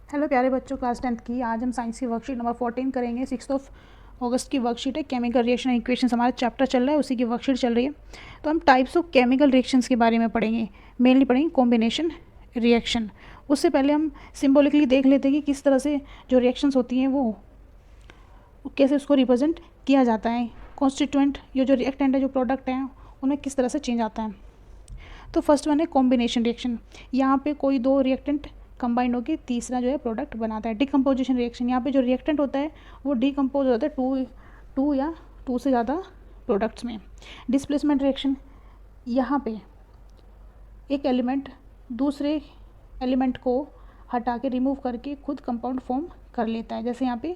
Hello प्यारे बच्चों, class 10th की आज हम साइंस की वर्कशीट नंबर 14 करेंगे। 6 अगस्त की वर्कशीट है। केमिकल रिएक्शन इक्वेशंस हमारा चैप्टर चल रहा है, उसी की वर्कशीट चल रही है। तो हम टाइप्स ऑफ केमिकल रिएक्शंस के बारे में पढ़ेंगे। मेनली पढ़ेंगे कॉम्बिनेशन रिएक्शन। उससे पहले हम सिम्बॉलिकली देख लेते हैं कि किस तरह से जो रिएक्शंस होती हैं वो कैसे उसको रिप्रेजेंट किया जाता है। कॉन्स्टिट्यूएंट ये जो रिएक्टेंट है, जो प्रोडक्ट हैं, उनमें किस तरह से चेंज आता है। तो फर्स्ट वन है कॉम्बिनेशन रिएक्शन। यहाँ पे कोई दो रिएक्टेंट कंबाइंड होकर तीसरा जो है प्रोडक्ट बनाता है। डिकम्पोजिशन रिएक्शन, यहाँ पे जो रिएक्टेंट होता है वो डिकम्पोज हो जाता है टू या टू से ज़्यादा प्रोडक्ट्स में। डिस्प्लेसमेंट रिएक्शन, यहाँ पे एक एलिमेंट दूसरे एलिमेंट को हटा के रिमूव करके खुद कंपाउंड फॉर्म कर लेता है। जैसे यहाँ पे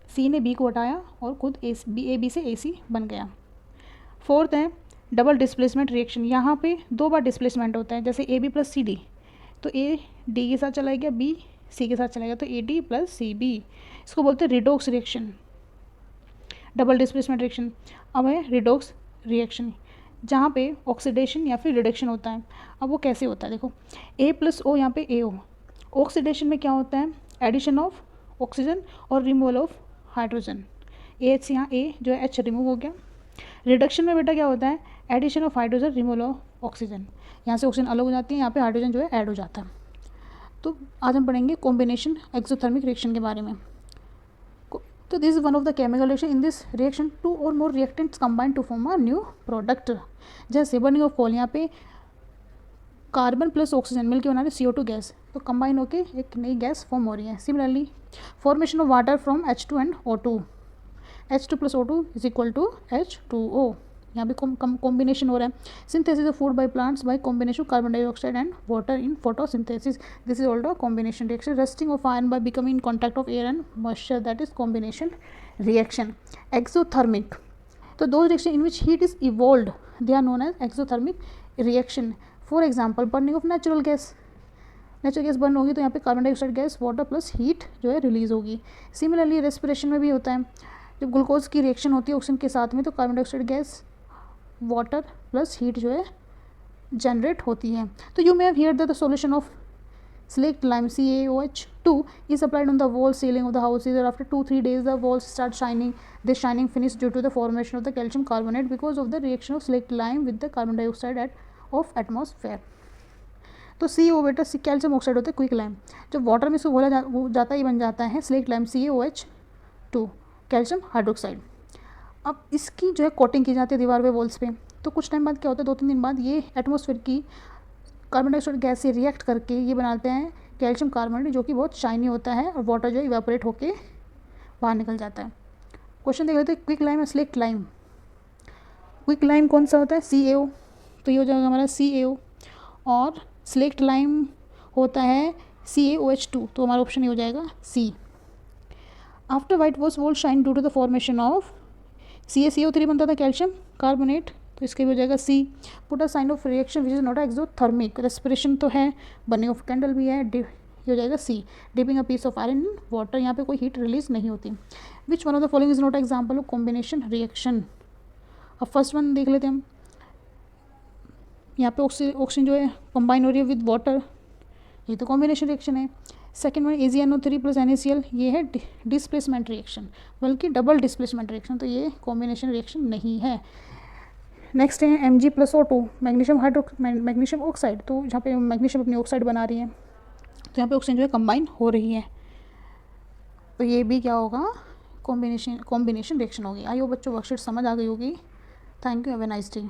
सी ने बी को हटाया और खुद ए बी से ए सी बन गया। फोर्थ है डबल डिस्प्लेसमेंट रिएक्शन। यहाँ पे दो बार डिस्प्लेसमेंट होता है। जैसे A B plus C D, तो ए डी के साथ चला गया, बी सी के साथ चला गया, तो A D plus C B. इसको बोलते हैं redox reaction, double displacement reaction. अब है रिडोक्स रिएक्शन, जहाँ पे ऑक्सीडेशन या फिर रिडक्शन होता है। अब वो कैसे होता है, देखो ए प्लस ओ, यहाँ पे ए ओ। ऑक्सीडेशन में क्या होता है, एडिशन ऑफ ऑक्सीजन और removal of hydrogen. A H, यहाँ ए जो है एच रिमूव हो गया। रिडक्शन में बेटा क्या होता है, addition of hydrogen, removal of oxygen. यहाँ से ऑक्सीजन अलग हो जाती है, यहाँ पे हाइड्रोजन जो है ऐड हो जाता है। तो आज हम पढ़ेंगे कॉम्बिनेशन एक्सोथर्मिक रिएक्शन के बारे में। तो this is one of the chemical reaction. In this reaction two or more reactants combine to form a new product. जैसे बर्निंग ऑफ कोल, यहाँ पे कार्बन प्लस ऑक्सीजन मिलकर बना रहे CO2 गैस, तो कंबाइन होकर एक नई गैस फॉर्म हो रही है। Similarly formation of water from H2 and O2, H2 plus O2 is equal to H2O। यहाँ भी कॉम्बिनेशन हो रहा है। Synthesis of food by plants by combination of carbon dioxide and water in photosynthesis, this is also combination reaction. Rusting of iron by becoming in contact of air and moisture, that is combination reaction. Exothermic, तो दो reaction in which heat is evolved they are known as exothermic reaction. For example burning of natural gas, natural gas burn होगी तो यहाँ पे carbon dioxide gas, water plus heat जो है release होगी। Similarly respiration में भी होता है, जब ग्लूकोज की रिएक्शन होती है ऑक्सीजन के साथ में, तो carbon dioxide gas, water plus heat जो है जनरेट होती है। तो you may have here the solution of slaked lime CaOH2 is applied on the wall ceiling of the house. Either after 2-3 days the walls start shining. This shining finish due to the formation of the calcium carbonate because of the reaction of slaked lime with the carbon dioxide of atmosphere. तो CO बेटा calcium oxide होता है quick lime, जब water में इसको घोला जाता है, ये बन जाता है slaked lime CaOH2 calcium hydroxide. अब इसकी जो है कोटिंग की जाती है दीवार पे, वॉल्स पे। तो कुछ टाइम बाद क्या होता है, 2-3 दिन बाद ये एटमॉस्फेयर की कार्बन डाइऑक्साइड गैस से रिएक्ट करके ये बनाते हैं कैल्शियम कार्बोनेट, जो कि बहुत शाइनी होता है, और वाटर जो इवेपोरेट होके बाहर निकल जाता है। क्वेश्चन देख लेते हैं, क्विक लाइम या स्लेक्ड लाइम। क्विक लाइम कौन सा होता है, CaO, तो ये हो जाएगा हमारा CaO। और स्लेक्ड लाइम होता है CaOH2, तो हमारा ऑप्शन ये हो जाएगा C। After white wash wall shine due to the formation of CaCO3 बनता था कैल्शियम कार्बोनेट, तो इसके भी हो जाएगा C। Put a sign of reaction which is not exothermic, respiration तो है, बर्निंग ऑफ कैंडल भी है, ये हो जाएगा C। Dipping a piece of iron in water, यहाँ पे कोई हीट रिलीज नहीं होती। Which one of the following is not example of combination reaction. अब फर्स्ट वन देख लेते हैं हम। यहाँ पे ऑक्सीजन जो है कंबाइन हो रही है विद वाटर, ये तो कॉम्बिनेशन रिएक्शन है। Second one AgNO3 plus NaCl, ये है डिस्प्लेसमेंट रिएक्शन, बल्कि डबल डिस्प्लेसमेंट रिएक्शन, तो ये कॉम्बिनेशन रिएक्शन नहीं है। नेक्स्ट है Mg plus O2 magnesium oxide, तो जहाँ पे मैग्नीशियम अपनी ऑक्साइड बना रही है, तो यहाँ पे ऑक्सीजन जो है कंबाइन हो रही है, तो ये भी क्या होगा, कॉम्बिनेशन रिएक्शन होगी। आई होप बच्चों वर्कशीट समझ आ गई होगी। Thank you, have a nice day.